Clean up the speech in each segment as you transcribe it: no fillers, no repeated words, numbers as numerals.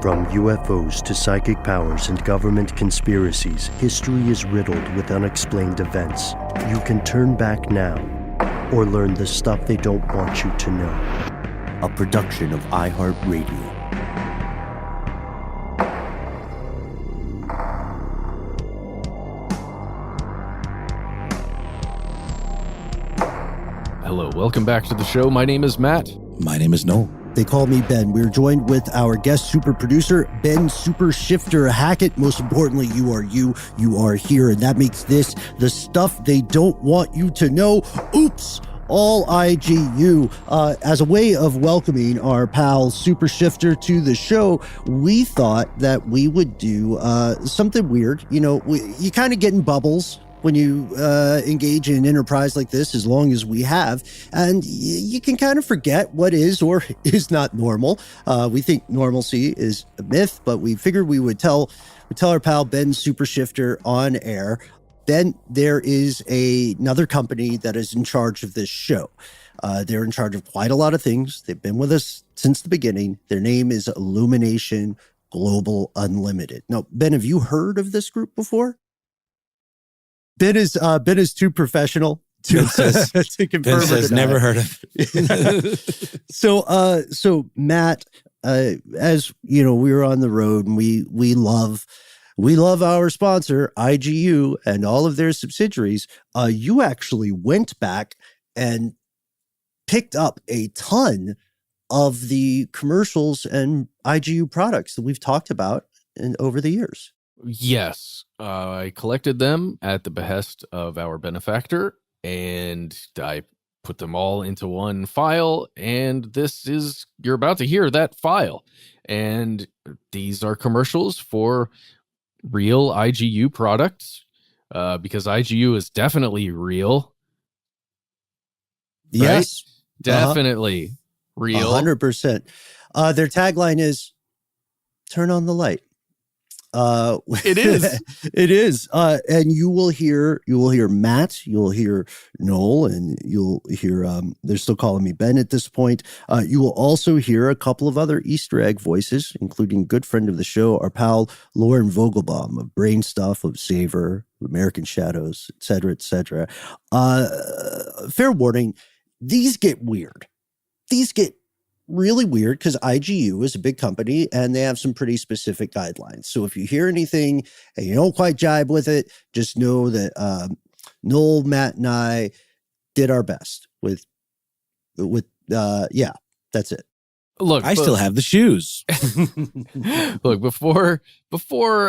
From UFOs to psychic powers and government conspiracies, history is riddled with unexplained events. You can turn back now or learn the stuff they don't want you to know. A production of iHeartRadio. Hello, welcome back to the show. My name is Matt. My name is Noel. They call me Ben. We're joined with our guest super producer, Ben Super Shifter Hackett. Most importantly, you are here, and that makes this the stuff they don't want you to know. Oops! All IGU. As a way of welcoming our pal Super Shifter to the show, we thought that we would do something weird. You know, you kind of get in bubbles when you engage in an enterprise like this, as long as we have, and you can kind of forget what is or is not normal. We think normalcy is a myth, but we figured we would tell our pal Ben Super Shifter on air. Ben, there is another company that is in charge of this show. They're in charge of quite a lot of things. They've been with us since the beginning. Their name is Illumination Global Unlimited. Now, Ben, have you heard of this group before? Ben is too professional to confirm. Ben says never heard of it. So Matt, as you know, we were on the road, and we love our sponsor IGU and all of their subsidiaries. You actually went back and picked up a ton of the commercials and IGU products that we've talked about over the years. Yes, I collected them at the behest of our benefactor, and I put them all into one file, and you're about to hear that file. And these are commercials for real IGU products, because IGU is definitely real. Yes. Right? Definitely real. 100%. Their tagline is, turn on the light. It is. It is. And you will hear Matt, you'll hear Noel, and you'll hear, they're still calling me Ben at this point. You will also hear a couple of other Easter egg voices, including good friend of the show, our pal Lauren Vogelbaum of Brain Stuff, of Savor, American Shadows, et cetera, et cetera. Fair warning, these get weird. These get really weird because IGU is a big company and they have some pretty specific guidelines. So if you hear anything and you don't quite jibe with it, just know that Noel, Matt, and I did our best with that's it. Look, I still have the shoes. Look, before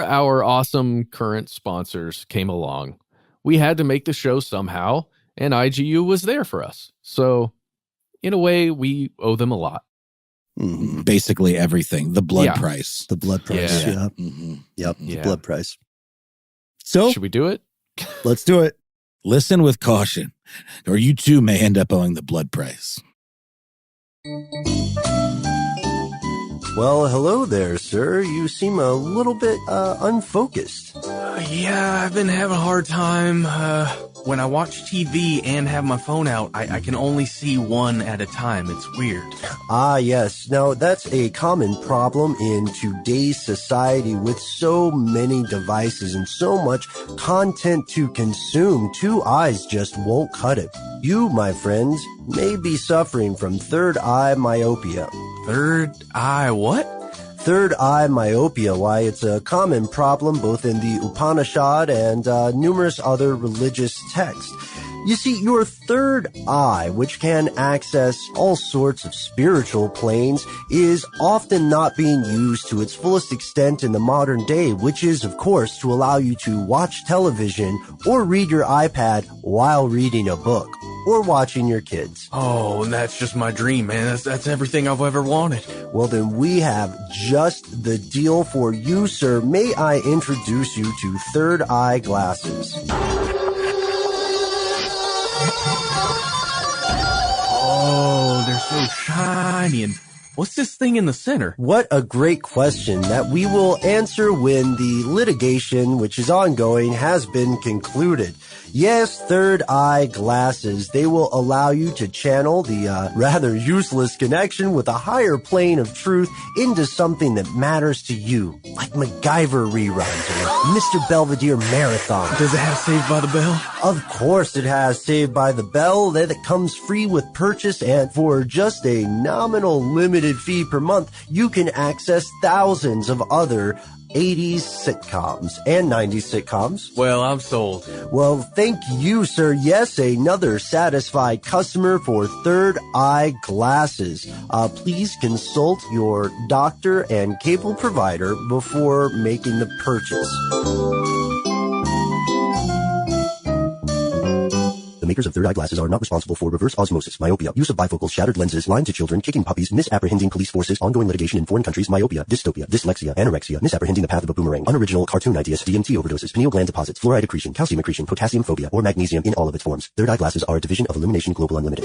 our awesome current sponsors came along, we had to make the show somehow, and IGU was there for us. So in a way, we owe them a lot. Mm-hmm. Basically everything. The blood price. The blood price. Yeah. Mm-hmm. Yep. Yeah. The blood price. So should we do it? Let's do it. Listen with caution, or you too may end up owing the blood price. Well, hello there, sir. You seem a little bit unfocused. Yeah, I've been having a hard time. When I watch TV and have my phone out, I can only see one at a time. It's weird. Ah, yes. Now, that's a common problem in today's society with so many devices and so much content to consume. Two eyes just won't cut it. You, my friends, may be suffering from third eye myopia. Third eye what? Third eye myopia, why, it's a common problem both in the Upanishad and numerous other religious texts. You see, your third eye, which can access all sorts of spiritual planes, is often not being used to its fullest extent in the modern day, which is, of course, to allow you to watch television or read your iPad while reading a book or watching your kids. Oh, that's just my dream, man. That's everything I've ever wanted. Well, then we have just the deal for you, sir. May I introduce you to third eye glasses? Oh, they're so shiny. And what's this thing in the center? What a great question that we will answer when the litigation, which is ongoing, has been concluded. Yes, third eye glasses. They will allow you to channel the rather useless connection with a higher plane of truth into something that matters to you, like MacGyver reruns or Mr. Belvedere Marathon. Does it have Saved by the Bell? Of course it has Saved by the Bell. That it comes free with purchase, and for just a nominal limited fee per month, you can access thousands of other 80s sitcoms and 90s sitcoms. Well, I'm sold. Well, thank you, sir. Yes, another satisfied customer for Third Eye Glasses. Please consult your doctor and cable provider before making the purchase. The makers of Third Eye Glasses are not responsible for reverse osmosis, myopia, use of bifocals, shattered lenses, lying to children, kicking puppies, misapprehending police forces, ongoing litigation in foreign countries, myopia, dystopia, dyslexia, anorexia, misapprehending the path of a boomerang, unoriginal cartoon ideas, DMT overdoses, pineal gland deposits, fluoride accretion, calcium accretion, potassium phobia, or magnesium in all of its forms. Third Eye Glasses are a division of Illumination Global Unlimited.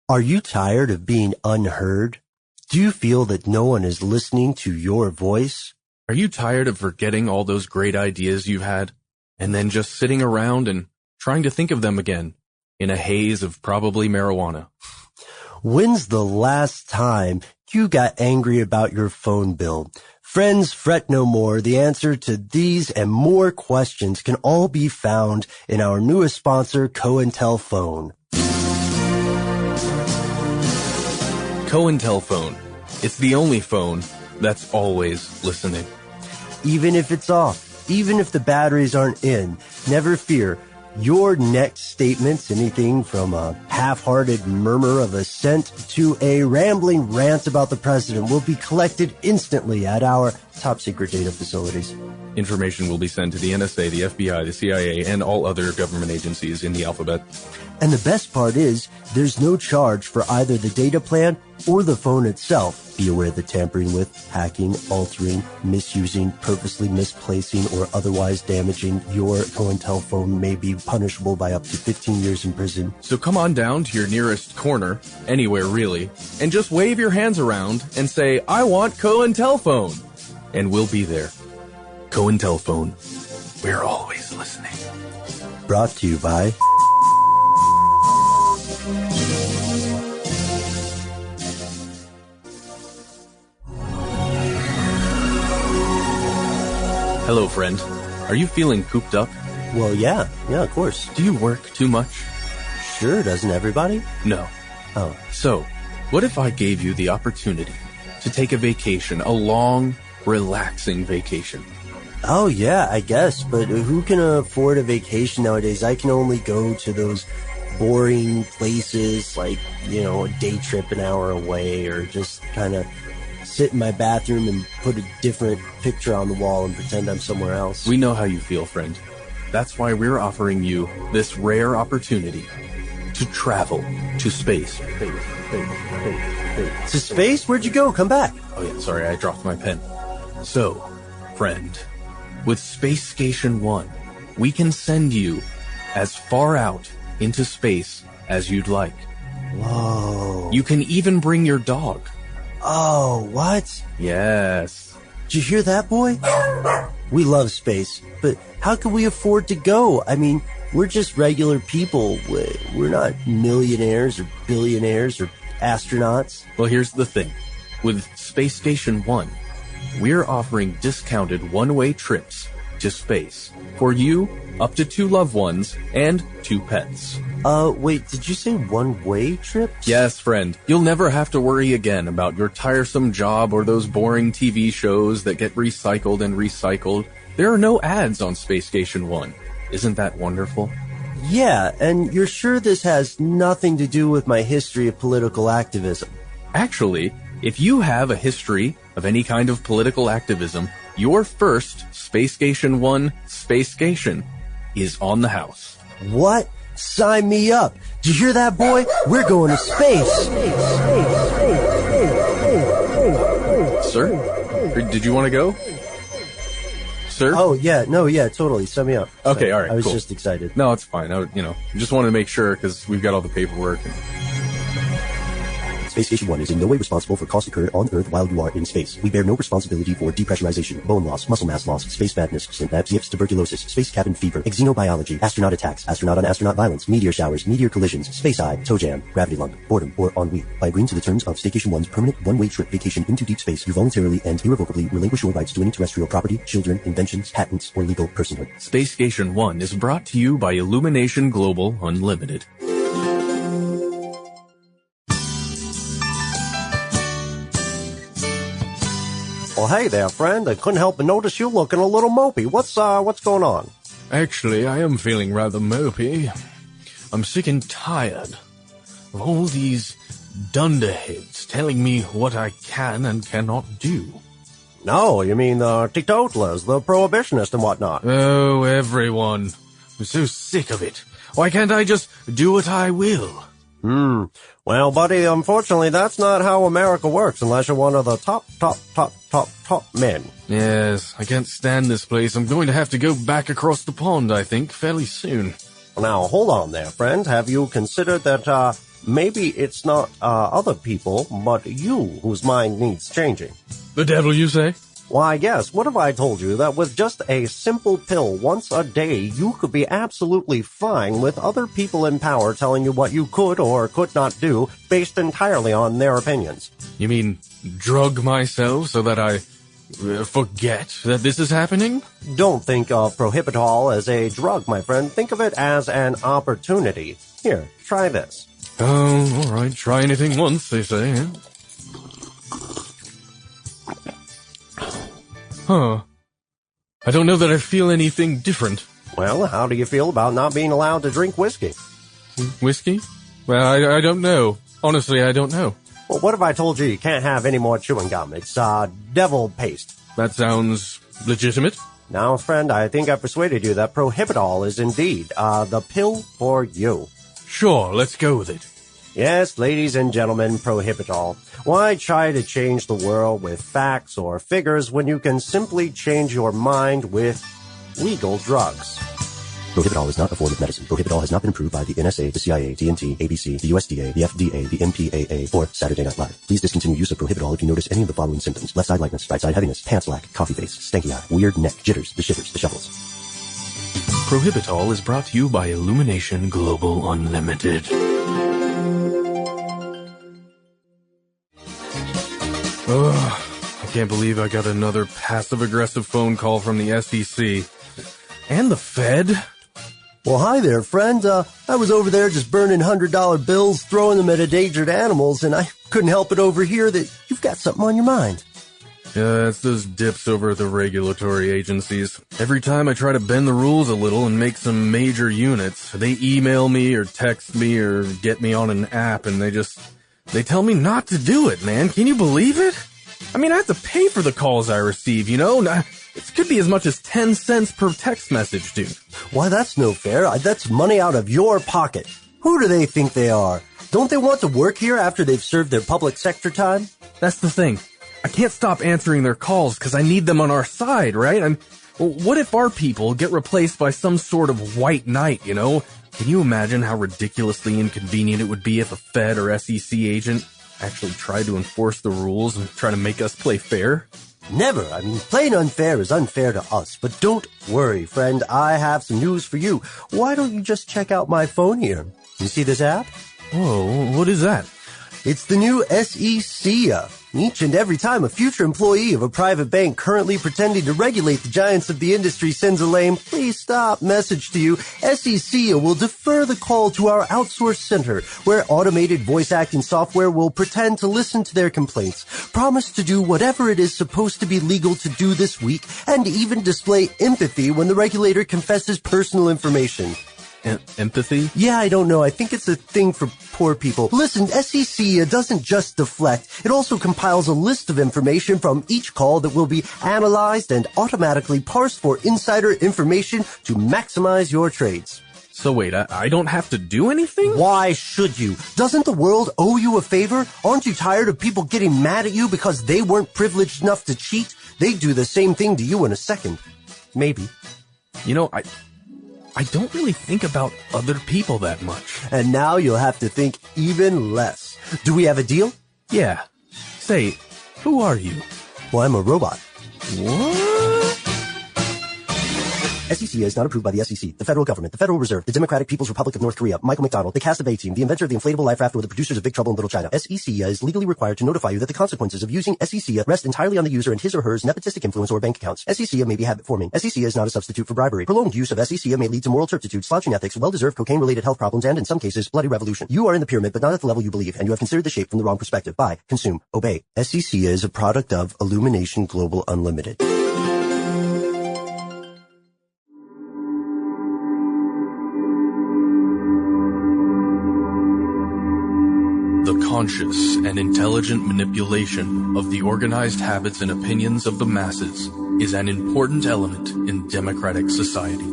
Are you tired of being unheard? Do you feel that no one is listening to your voice? Are you tired of forgetting all those great ideas you've had? And then just sitting around and trying to think of them again in a haze of probably marijuana. When's the last time you got angry about your phone bill? Friends, fret no more. The answer to these and more questions can all be found in our newest sponsor, Cointel Phone. Cointel Phone. It's the only phone that's always listening. Even if it's off. Even if the batteries aren't in, never fear. Your next statements, anything from a half-hearted murmur of assent to a rambling rant about the president, will be collected instantly at our top-secret data facilities. Information will be sent to the NSA, the FBI, the CIA, and all other government agencies in the alphabet. And the best part is, there's no charge for either the data plan or the phone itself. Be aware that tampering with, hacking, altering, misusing, purposely misplacing, or otherwise damaging your Cointel phone may be punishable by up to 15 years in prison. So come on down to your nearest corner, anywhere really, and just wave your hands around and say, I want Cointel Phone. And we'll be there. Cointel Phone. We're always listening. Brought to you by... Hello, friend. Are you feeling cooped up? Well, yeah, of course. Do you work too much? Sure, doesn't everybody? No. Oh. So, what if I gave you the opportunity to take a vacation, a long, relaxing vacation? Oh, yeah, I guess, but who can afford a vacation nowadays? I can only go to those boring places like, a day trip an hour away, or just kind of sit in my bathroom and put a different picture on the wall and pretend I'm somewhere else. We know how you feel, friend. That's why we're offering you this rare opportunity to travel to space. To space? Where'd you go? Come back. Oh yeah, sorry, I dropped my pen. So, friend, with Space Station 1, we can send you as far out into space as you'd like. Whoa. You can even bring your dog. Oh, what? Yes. Did you hear that, boy? We love space, but how can we afford to go? I mean, we're just regular people. We're not millionaires or billionaires or astronauts. Well, here's the thing. With Space Station 1, we're offering discounted one-way trips to space for you, up to 2 loved ones, and 2 pets. Wait, did you say one-way trips? Yes, friend. You'll never have to worry again about your tiresome job or those boring TV shows that get recycled and recycled. There are no ads on Space Station 1. Isn't that wonderful? Yeah, and you're sure this has nothing to do with my history of political activism? Actually, if you have a history of any kind of political activism, your first Space Station 1 space station is on the house. What? Sign me up. Did you hear that, boy? We're going to space. Sir? Did you want to go? Sir? Oh, yeah. No, yeah, totally. Sign me up. Okay, Sorry. all right, I was cool. just excited. No, it's fine. Just wanted to make sure because we've got all the paperwork. And... Space Station 1 is in no way responsible for costs incurred on Earth while you are in space. We bear no responsibility for depressurization, bone loss, muscle mass loss, space madness, synapse yips, tuberculosis, space cabin fever, xenobiology, astronaut attacks, astronaut-on-astronaut violence, meteor showers, meteor collisions, space eye, toe jam, gravity lump, boredom, or ennui. By agreeing to the terms of Staycation 1's permanent one-way trip vacation into deep space, you voluntarily and irrevocably relinquish your rights to any terrestrial property, children, inventions, patents, or legal personhood. Space Station 1 is brought to you by Illumination Global Unlimited. Well, hey there, friend. I couldn't help but notice you looking a little mopey. What's going on? Actually, I am feeling rather mopey. I'm sick and tired of all these dunderheads telling me what I can and cannot do. No, you mean the teetotalers, the prohibitionists and whatnot. Oh, everyone. I'm so sick of it. Why can't I just do what I will? Well, buddy, unfortunately, that's not how America works unless you're one of the top men. Yes, I can't stand this place. I'm going to have to go back across the pond, I think, fairly soon. Now, hold on there, friend. Have you considered that, maybe it's not, other people, but you whose mind needs changing? The devil, you say? Why, yes. What if I told you that with just a simple pill once a day, you could be absolutely fine with other people in power telling you what you could or could not do based entirely on their opinions? You mean drug myself so that I forget that this is happening? Don't think of Prohibitol as a drug, my friend. Think of it as an opportunity. Here, try this. Oh, all right. Try anything once, they say. Yeah? Huh. I don't know that I feel anything different. Well, how do you feel about not being allowed to drink whiskey? Whiskey? Well, I don't know. Honestly, I don't know. Well, what if I told you can't have any more chewing gum? It's, devil paste. That sounds legitimate. Now, friend, I think I persuaded you that Prohibitol is indeed, the pill for you. Sure, let's go with it. Yes, ladies and gentlemen, Prohibitol. Why try to change the world with facts or figures when you can simply change your mind with legal drugs? Prohibitol is not a form of medicine. Prohibitol has not been approved by the NSA, the CIA, TNT, ABC, the USDA, the FDA, the MPAA, or Saturday Night Live. Please discontinue use of Prohibitol if you notice any of the following symptoms: left side lightness, right side heaviness, pants slack, coffee face, stanky eye, weird neck, jitters, the shivers, the shuffles. Prohibitol is brought to you by Illumination Global Unlimited. Ugh, I can't believe I got another passive-aggressive phone call from the SEC. And the Fed. Well, hi there, friend. I was over there just burning $100 bills, throwing them at endangered animals, and I couldn't help but overhear that you've got something on your mind. Yeah, it's those dips over at the regulatory agencies. Every time I try to bend the rules a little and make some major units, they email me or text me or get me on an app, and they tell me not to do it, man. Can you believe it? I mean, I have to pay for the calls I receive, you know? It could be as much as 10 cents per text message, dude. Why, that's no fair. That's money out of your pocket. Who do they think they are? Don't they want to work here after they've served their public sector time? That's the thing. I can't stop answering their calls because I need them on our side, right? What if our people get replaced by some sort of white knight, you know? Can you imagine how ridiculously inconvenient it would be if a Fed or SEC agent actually tried to enforce the rules and try to make us play fair? Never. I mean, playing unfair is unfair to us. But don't worry, friend. I have some news for you. Why don't you just check out my phone here? You see this app? Whoa, what is that? It's the new SEC. Each and every time a future employee of a private bank currently pretending to regulate the giants of the industry sends a lame, please stop message to you, SEC will defer the call to our outsourced center, where automated voice acting software will pretend to listen to their complaints, promise to do whatever it is supposed to be legal to do this week, and even display empathy when the regulator confesses personal information. Empathy? Yeah, I don't know. I think it's a thing for poor people. Listen, SEC doesn't just deflect. It also compiles a list of information from each call that will be analyzed and automatically parsed for insider information to maximize your trades. So wait, I don't have to do anything? Why should you? Doesn't the world owe you a favor? Aren't you tired of people getting mad at you because they weren't privileged enough to cheat? They'd do the same thing to you in a second. Maybe. You know, I don't really think about other people that much. And now you'll have to think even less. Do we have a deal? Yeah. Say, who are you? Well, I'm a robot. What? SEC is not approved by the SEC, the federal government, the Federal Reserve, the Democratic People's Republic of North Korea, Michael McDonald, the cast of A-Team, the inventor of the inflatable life raft, or the producers of Big Trouble in Little China. SEC is legally required to notify you that the consequences of using SEC rest entirely on the user and his or her nepotistic influence or bank accounts. SEC may be habit-forming. SEC is not a substitute for bribery. Prolonged use of SEC may lead to moral turpitude, slouching ethics, well-deserved cocaine-related health problems, and, in some cases, bloody revolution. You are in the pyramid, but not at the level you believe, and you have considered the shape from the wrong perspective. Buy, consume, obey. SEC is a product of Illumination Global Unlimited. The conscious and intelligent manipulation of the organized habits and opinions of the masses is an important element in democratic society.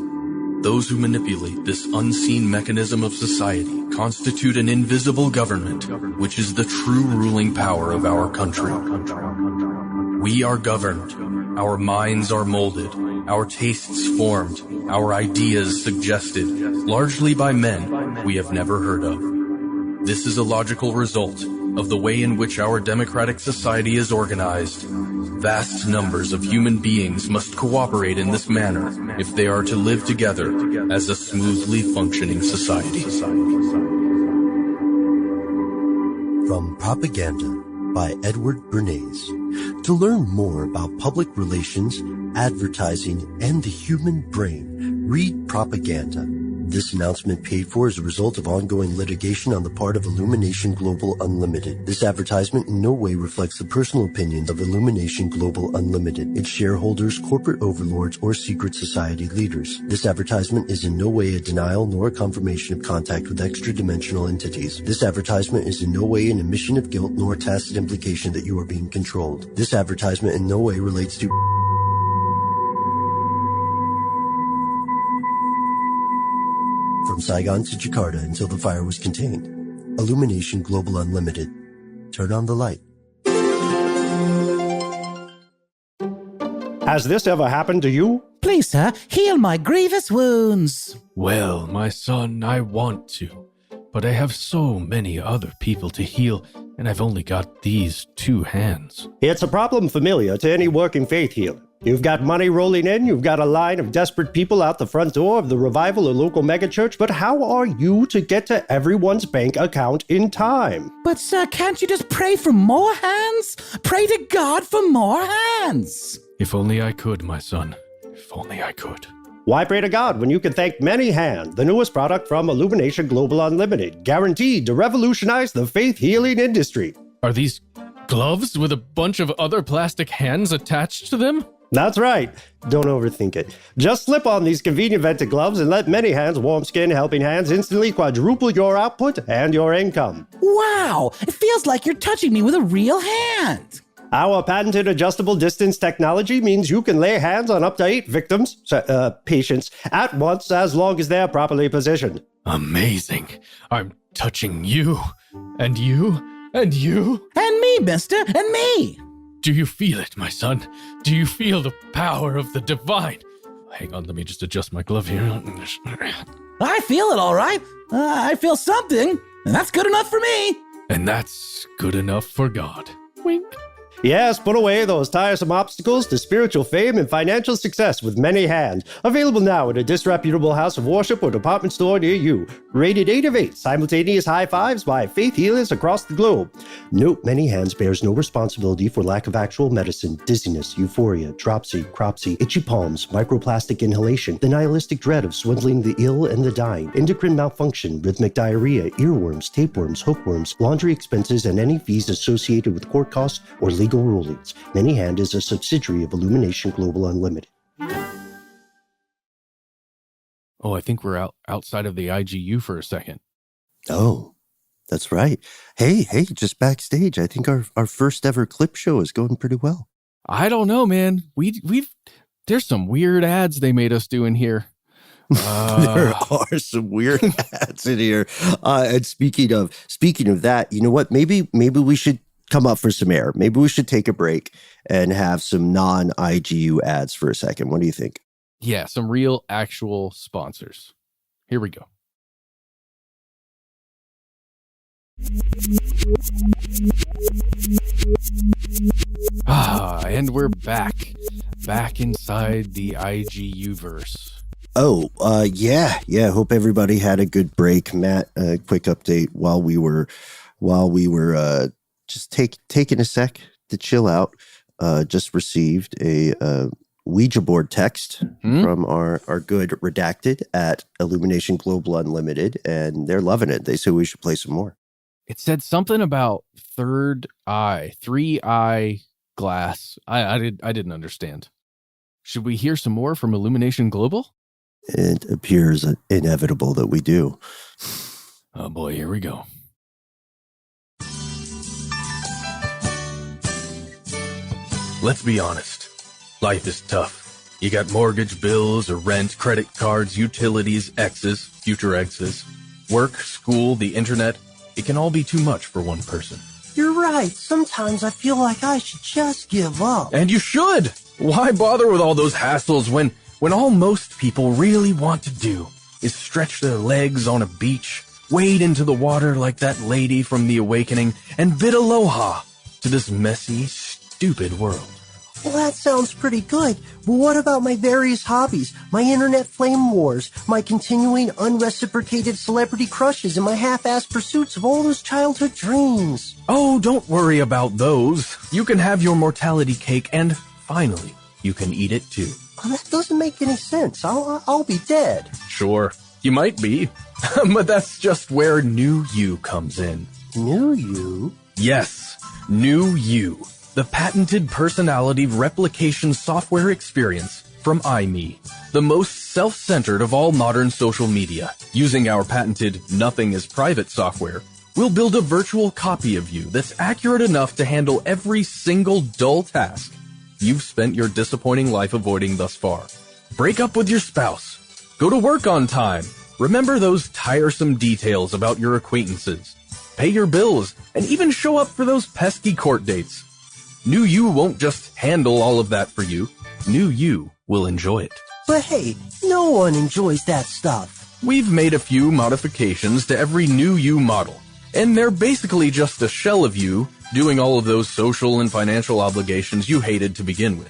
Those who manipulate this unseen mechanism of society constitute an invisible government, which is the true ruling power of our country. We are governed, our minds are molded, our tastes formed, our ideas suggested, largely by men we have never heard of. This is a logical result of the way in which our democratic society is organized. Vast numbers of human beings must cooperate in this manner if they are to live together as a smoothly functioning society. From Propaganda by Edward Bernays. To learn more about public relations, advertising, and the human brain, read Propaganda. This announcement paid for as a result of ongoing litigation on the part of Illumination Global Unlimited. This advertisement in no way reflects the personal opinions of Illumination Global Unlimited, its shareholders, corporate overlords, or secret society leaders. This advertisement is in no way a denial nor a confirmation of contact with extra-dimensional entities. This advertisement is in no way an admission of guilt nor a tacit implication that you are being controlled. This advertisement in no way relates to from Saigon to Jakarta until the fire was contained. Illumination Global Unlimited. Turn on the light. Has this ever happened to you? Please, sir, heal my grievous wounds. Well, my son, I want to, but I have so many other people to heal, and I've only got these 2 hands. It's a problem familiar to any working faith healer. You've got money rolling in, you've got a line of desperate people out the front door of the revival or local megachurch, but how are you to get to everyone's bank account in time? But, sir, can't you just pray for more hands? Pray to God for more hands. If only I could, my son. If only I could. Why pray to God when you can thank Many Hand, the newest product from Illumination Global Unlimited, guaranteed to revolutionize the faith healing industry? Are these gloves with a bunch of other plastic hands attached to them? That's right. Don't overthink it. Just slip on these convenient vented gloves and let Many Hands warm skin helping hands instantly quadruple your output and your income. Wow, it feels like you're touching me with a real hand. Our patented adjustable distance technology means you can lay hands on up to 8 patients, at once as long as they're properly positioned. Amazing. I'm touching you, and you, and you. And me, mister, and me. Do you feel it, my son? Do you feel the power of the divine? Hang on, let me just adjust my glove here. I feel it all right. I feel something, and that's good enough for me. And that's good enough for God. Wink. Yes, put away those tiresome obstacles to spiritual fame and financial success with Many Hand. Available now at a disreputable house of worship or department store near you. Rated 8 of 8. Simultaneous high fives by faith healers across the globe. Note, Many Hands bears no responsibility for lack of actual medicine, dizziness, euphoria, dropsy, cropsy, itchy palms, microplastic inhalation, the nihilistic dread of swindling the ill and the dying, endocrine malfunction, rhythmic diarrhea, earworms, tapeworms, hookworms, laundry expenses, and any fees associated with court costs or legal rulings. Many Hand is a subsidiary of Illumination Global Unlimited. Oh, I think we're outside of the IGU for a second. Oh, that's right. Hey, just backstage. I think our first ever clip show is going pretty well. I don't know, man. We've there's some weird ads they made us do in here. There are some weird ads in here. And speaking of that, you know what? Maybe we should come up for some air. Maybe we should take a break and have some non-IGU ads for a second. What do you think? Yeah, some real actual sponsors. Here we go. And we're back inside the IGU-verse. Oh, yeah. Hope everybody had a good break. Matt, a quick update while we were just taking a sec to chill out. Just received a Ouija board text from our good Redacted at Illumination Global Unlimited, and they're loving it. They said we should play some more. It said something about third eye, 3-eye glass. I didn't understand. Should we hear some more from Illumination Global? It appears inevitable that we do. Oh boy, here we go. Let's be honest. Life is tough. You got mortgage bills or rent, credit cards, utilities, exes, future exes, work, school, the internet. It can all be too much for one person. You're right. Sometimes I feel like I should just give up. And you should! Why bother with all those hassles when all most people really want to do is stretch their legs on a beach, wade into the water like that lady from The Awakening, and bid aloha to this messy, stupid world. Well, that sounds pretty good. But what about my various hobbies, my internet flame wars, my continuing unreciprocated celebrity crushes, and my half-assed pursuits of all those childhood dreams? Oh, don't worry about those. You can have your mortality cake, and finally, you can eat it too. Well, that doesn't make any sense. I'll be dead. Sure, you might be. But that's just where New You comes in. New You? Yes, New You. The patented personality replication software experience from iMe, the most self-centered of all modern social media. Using our patented Nothing is Private software, we'll build a virtual copy of you that's accurate enough to handle every single dull task you've spent your disappointing life avoiding thus far. Break up with your spouse. Go to work on time. Remember those tiresome details about your acquaintances. Pay your bills, and even show up for those pesky court dates. New You won't just handle all of that for you. New You will enjoy it. But hey, no one enjoys that stuff. We've made a few modifications to every New You model, and they're basically just a shell of you doing all of those social and financial obligations you hated to begin with.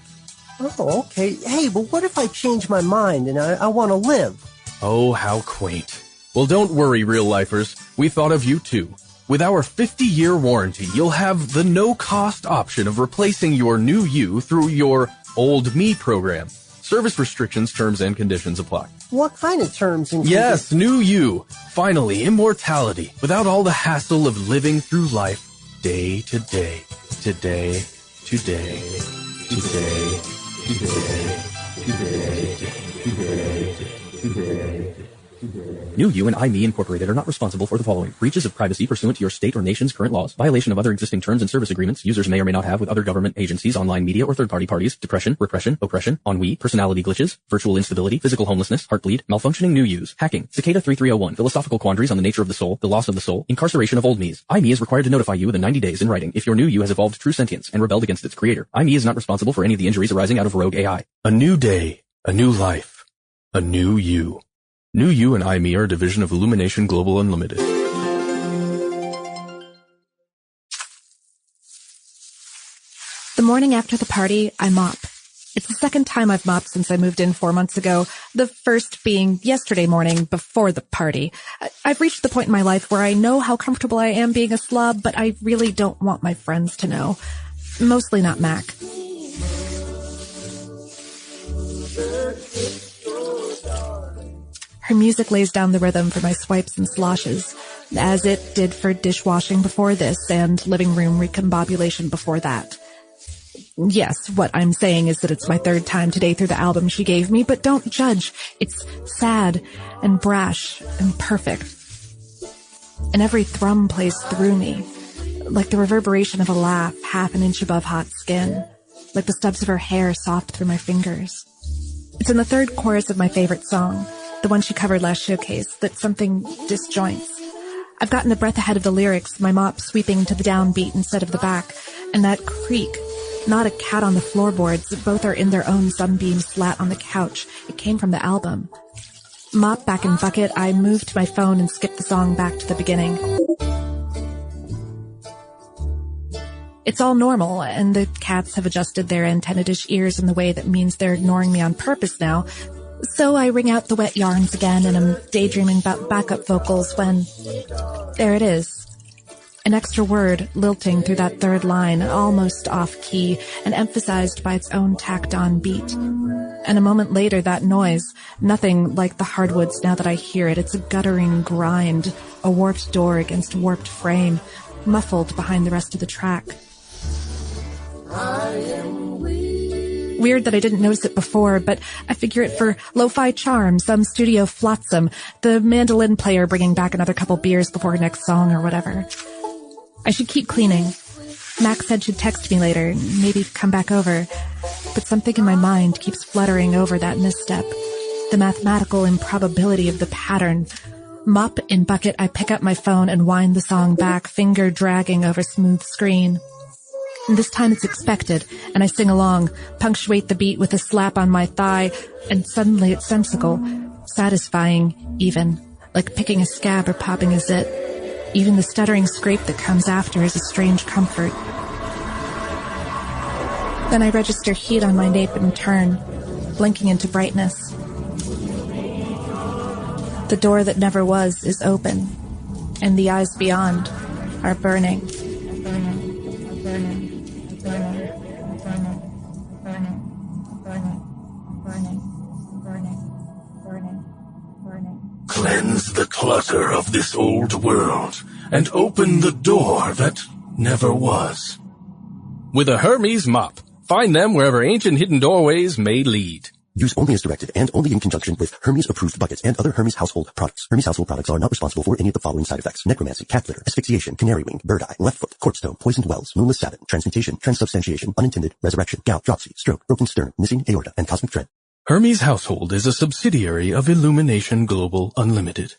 Oh, okay. Hey, but what if I change my mind and I want to live? Oh, how quaint. Well, don't worry, real-lifers. We thought of you too. With our 50-year warranty, you'll have the no-cost option of replacing your New You through your Old Me program. Service restrictions, terms, and conditions apply. What kind of terms and Yes, New You. Finally, immortality, without all the hassle of living through life day to day, today, today, today, today, today, today, today. New You and iMe Incorporated are not responsible for the following: breaches of privacy pursuant to your state or nation's current laws, violation of other existing terms and service agreements users may or may not have with other government agencies, online media, or third-party parties, depression, repression, oppression, ennui, personality glitches, virtual instability, physical homelessness, heartbleed, malfunctioning New Yous, hacking, Cicada 3301, philosophical quandaries on the nature of the soul, the loss of the soul, incarceration of old me's. iMe is required to notify you within 90 days in writing if your New You has evolved true sentience and rebelled against its creator. iMe is not responsible for any of the injuries arising out of rogue AI. A new day, a new life, a new you. New You and iMe are a division of Illumination Global Unlimited. The morning after the party, I mop. It's the second time I've mopped since I moved in 4 months ago, the first being yesterday morning before the party. I've reached the point in my life where I know how comfortable I am being a slob, but I really don't want my friends to know. Mostly not Mac. Her music lays down the rhythm for my swipes and sloshes, as it did for dishwashing before this and living room recombobulation before that. Yes, what I'm saying is that it's my third time today through the album she gave me, but don't judge. It's sad and brash and perfect. And every thrum plays through me, like the reverberation of a laugh half an inch above hot skin, like the stubs of her hair soft through my fingers. It's in the third chorus of my favorite song, the one she covered last showcase, that something disjoints. I've gotten a breath ahead of the lyrics, my mop sweeping to the downbeat instead of the back, and that creak, not a cat on the floorboards, both are in their own sunbeams flat on the couch. It came from the album. Mop back in bucket, I moved to my phone and skipped the song back to the beginning. It's all normal, and the cats have adjusted their antenna-dish ears in the way that means they're ignoring me on purpose now. So I ring out the wet yarns again, and I'm daydreaming about backup vocals when... there it is. An extra word lilting through that third line, almost off-key, and emphasized by its own tacked-on beat. And a moment later, that noise, nothing like the hardwoods now that I hear it. It's a guttering grind, a warped door against a warped frame, muffled behind the rest of the track. Weird that I didn't notice it before, but I figure it for lo-fi charm, some studio flotsam, the mandolin player bringing back another couple beers before next song or whatever. I should keep cleaning. Max said she'd text me later, maybe come back over. But something in my mind keeps fluttering over that misstep. The mathematical improbability of the pattern. Mop in bucket, I pick up my phone and wind the song back, finger dragging over smooth screen. And this time it's expected, and I sing along, punctuate the beat with a slap on my thigh, and suddenly it's sensical, satisfying even, like picking a scab or popping a zit. Even the stuttering scrape that comes after is a strange comfort. Then I register heat on my nape and turn, blinking into brightness. The door that never was is open, and the eyes beyond are burning. Cleanse the clutter of this old world, and open the door that never was. With a Hermes mop, find them wherever ancient hidden doorways may lead. Use only as directed and only in conjunction with Hermes-approved buckets and other Hermes household products. Hermes household products are not responsible for any of the following side effects: necromancy, cat litter, asphyxiation, canary wing, bird eye, left foot, corpse toe, poisoned wells, moonless satin, transmutation, transubstantiation, unintended, resurrection, gout, dropsy, stroke, broken sternum, missing aorta, and cosmic dread. Hermes Household is a subsidiary of Illumination Global Unlimited.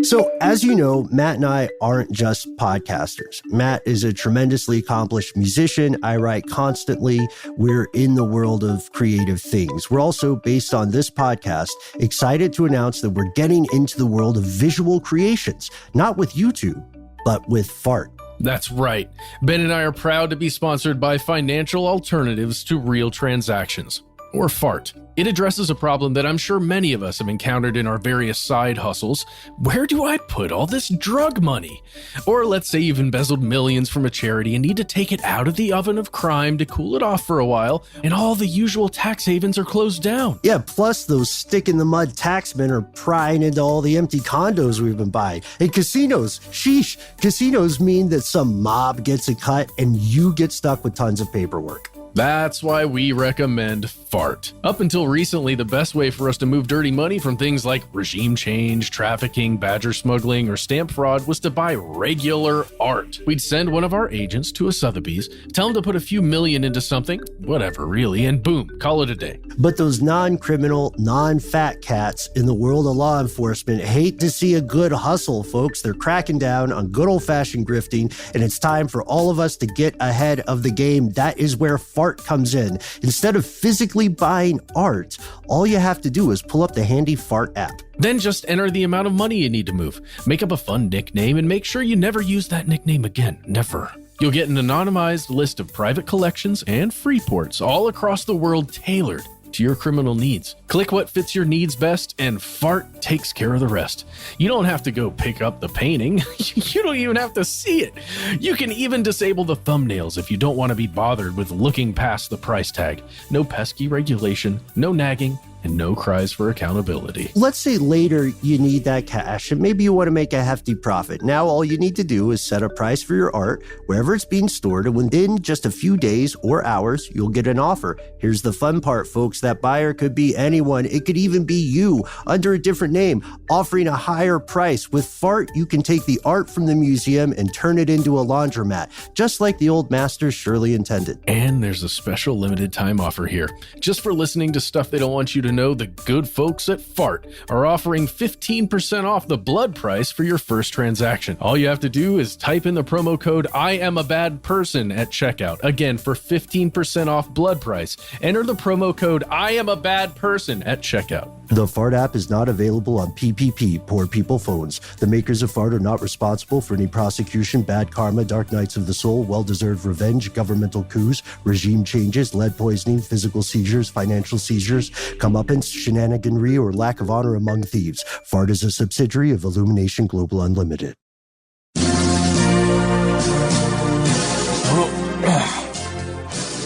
So, as you know, Matt and I aren't just podcasters. Matt is a tremendously accomplished musician. I write constantly. We're in the world of creative things. We're also, based on this podcast, excited to announce that we're getting into the world of visual creations, not with YouTube, but with Fart. That's right. Ben and I are proud to be sponsored by Financial Alternatives to Real Transactions, or FART. It addresses a problem that I'm sure many of us have encountered in our various side hustles. Where do I put all this drug money? Or let's say you've embezzled millions from a charity and need to take it out of the oven of crime to cool it off for a while, and all the usual tax havens are closed down. Yeah, plus those stick-in-the-mud taxmen are prying into all the empty condos we've been buying. And casinos, sheesh, casinos mean that some mob gets a cut and you get stuck with tons of paperwork. That's why we recommend FART. Up until recently, the best way for us to move dirty money from things like regime change, trafficking, badger smuggling, or stamp fraud was to buy regular art. We'd send one of our agents to a Sotheby's, tell him to put a few million into something, whatever really, and boom, call it a day. But those non-criminal, non-fat cats in the world of law enforcement hate to see a good hustle, folks. They're cracking down on good old-fashioned grifting, and it's time for all of us to get ahead of the game. That is where FART comes in. Instead of physically buying art, all you have to do is pull up the handy FART app. Then just enter the amount of money you need to move. Make up a fun nickname and make sure you never use that nickname again. Never. You'll get an anonymized list of private collections and free ports all across the world tailored to your criminal needs. Click what fits your needs best, and FART takes care of the rest. You don't have to go pick up the painting. You don't even have to see it. You can even disable the thumbnails if you don't want to be bothered with looking past the price tag. No pesky regulation, no nagging, and no cries for accountability. Let's say later you need that cash and maybe you want to make a hefty profit. Now all you need to do is set a price for your art wherever it's being stored, and within just a few days or hours, you'll get an offer. Here's the fun part, folks. That buyer could be anyone. It could even be you under a different name, offering a higher price. With FART, you can take the art from the museum and turn it into a laundromat, just like the old masters surely intended. And there's a special limited time offer here. Just for listening to stuff they don't want you to know, the good folks at FART are offering 15% off the blood price for your first transaction. All you have to do is type in the promo code I am a bad person at checkout. Again, for 15% off blood price, enter the promo code I am a bad person at checkout. The Fart app is not available on PPP, poor people phones. The makers of Fart are not responsible for any prosecution, bad karma, dark nights of the soul, well-deserved revenge, governmental coups, regime changes, lead poisoning, physical seizures, financial seizures, comeuppance, shenaniganry, or lack of honor among thieves. Fart is a subsidiary of Illumination Global Unlimited.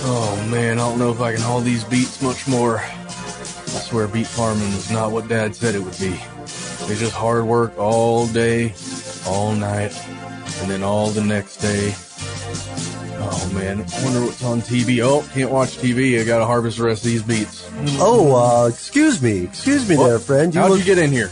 Oh man, I don't know if I can haul these beats much more. I swear beet farming is not what Dad said it would be. It's just hard work all day, all night, and then all the next day. Oh man, I wonder what's on TV. Oh, can't watch TV. I gotta harvest the rest of these beets. Excuse me there, friend. How'd you get in here?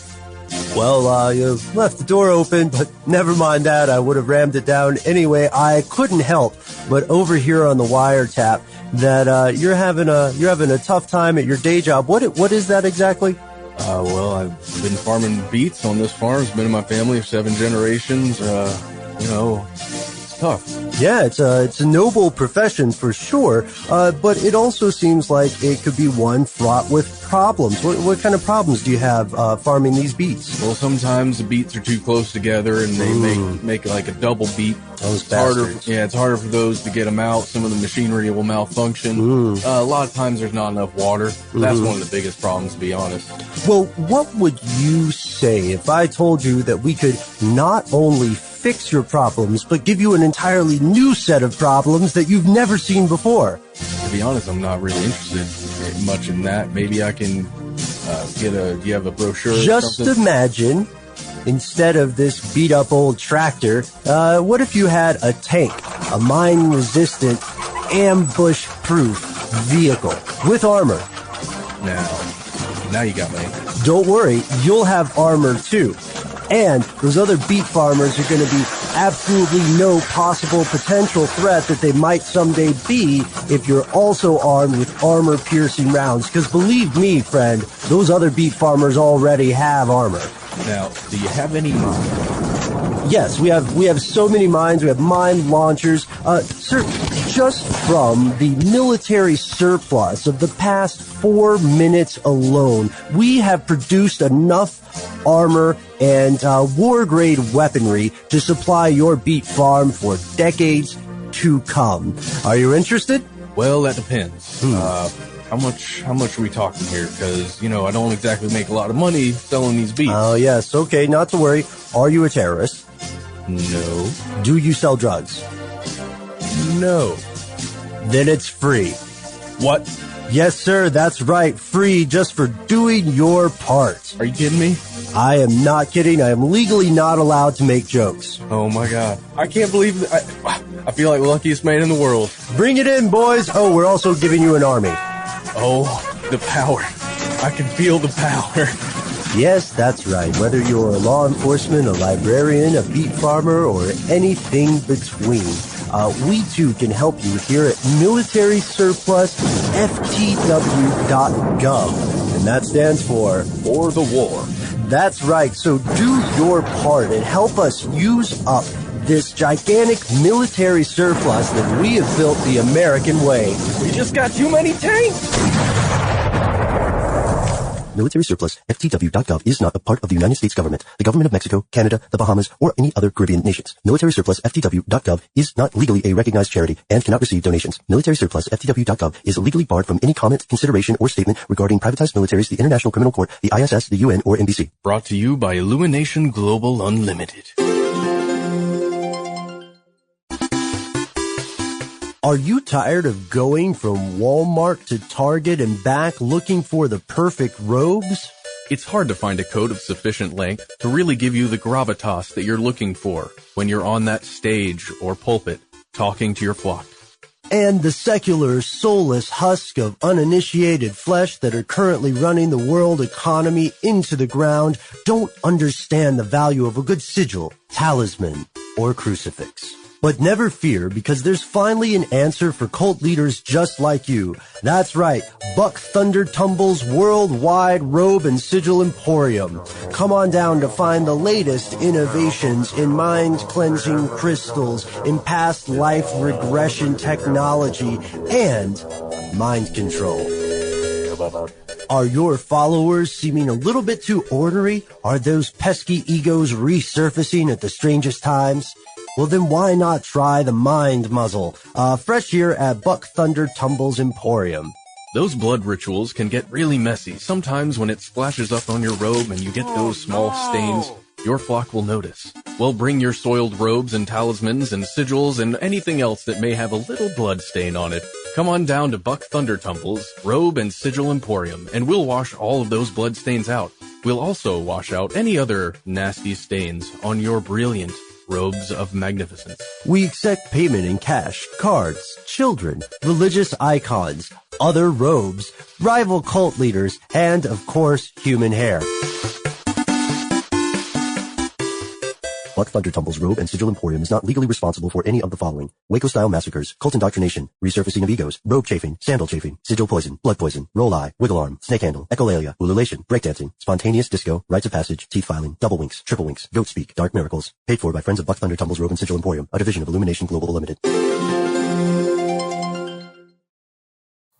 Well, you left the door open, but never mind that. I would have rammed it down anyway. I couldn't help but overhear on the wiretap that you're having a tough time at your day job. What is that exactly? Well, I've been farming beets on this farm. It's been in my family for 7 generations. It's tough. Yeah, it's a noble profession for sure, but it also seems like it could be one fraught with problems. What kind of problems do you have farming these beets? Well, sometimes the beets are too close together and they make like a double beet. Those bastards. It's harder for those to get them out. Some of the machinery will malfunction. A lot of times there's not enough water. That's one of the biggest problems, to be honest. Well, what would you say if I told you that we could not only fix your problems, but give you an entirely new set of problems that you've never seen before? To be honest, I'm not really interested much in that. Maybe I can do you have a brochure? Just imagine, instead of this beat-up old tractor, what if you had a tank, a mine-resistant, ambush-proof vehicle with armor? Now you got me. Don't worry, you'll have armor too. And those other beet farmers are going to be absolutely no possible potential threat that they might someday be if you're also armed with armor-piercing rounds. Because believe me, friend, those other beet farmers already have armor. Now, do you have any mines? Yes, we have so many mines. We have mine launchers. Sir, just from the military surplus of the past 4 minutes alone, we have produced enough armor and war-grade weaponry to supply your beet farm for decades to come. Are you interested? Well, that depends. How much are we talking here? Because, I don't exactly make a lot of money selling these beets. Oh, yes. Okay, not to worry. Are you a terrorist? No. Do you sell drugs? No. Then it's free. What? Yes, sir, that's right. Free just for doing your part. Are you kidding me? I am not kidding. I am legally not allowed to make jokes. Oh my God. I can't believe that. I feel like the luckiest man in the world. Bring it in, boys. Oh, we're also giving you an army. Oh, the power. I can feel the power. Yes, that's right. Whether you're a law enforcement, a librarian, a beet farmer, or anything between, we too can help you here at militarysurplusftw.gov. And that stands for the war. That's right. So do your part and help us use up this gigantic military surplus that we have built the American way. We just got too many tanks. Military surplus FTW.gov is not a part of the United States government, the government of Mexico, Canada, the Bahamas, or any other Caribbean nations. Military surplus FTW.gov is not legally a recognized charity and cannot receive donations. Military surplus FTW.gov is legally barred from any comment, consideration, or statement regarding privatized militaries, the International Criminal Court, the ISS, the UN, or NBC. Brought to you by Illumination Global Unlimited. Are you tired of going from Walmart to Target and back looking for the perfect robes? It's hard to find a coat of sufficient length to really give you the gravitas that you're looking for when you're on that stage or pulpit talking to your flock. And the secular, soulless husk of uninitiated flesh that are currently running the world economy into the ground don't understand the value of a good sigil, talisman, or crucifix. But never fear, because there's finally an answer for cult leaders just like you. That's right, Buck Thunder Tumble's worldwide robe and sigil emporium. Come on down to find the latest innovations in mind-cleansing crystals, in past life regression technology, and mind control. Are your followers seeming a little bit too ornery? Are those pesky egos resurfacing at the strangest times? Well, then why not try the Mind Muzzle, fresh here at Buck Thunder Tumble's Emporium. Those blood rituals can get really messy. Sometimes when it splashes up on your robe and you get those small stains, your flock will notice. Well, bring your soiled robes and talismans and sigils and anything else that may have a little blood stain on it. Come on down to Buck Thunder Tumble's Robe and Sigil Emporium, and we'll wash all of those blood stains out. We'll also wash out any other nasty stains on your brilliant robes of magnificence. We accept payment in cash, cards, children, religious icons, other robes, rival cult leaders, and, of course, human hair. Buck Thunder Tumble's Robe and Sigil Emporium is not legally responsible for any of the following: Waco-style massacres, cult indoctrination, resurfacing of egos, robe chafing, sandal chafing, sigil poison, blood poison, roll eye, wiggle arm, snake handle, echolalia, ululation, breakdancing, spontaneous disco, rites of passage, teeth filing, double winks, triple winks, goat speak, dark miracles. Paid for by friends of Buck Thunder Tumble's Robe and Sigil Emporium, a division of Illumination Global Limited.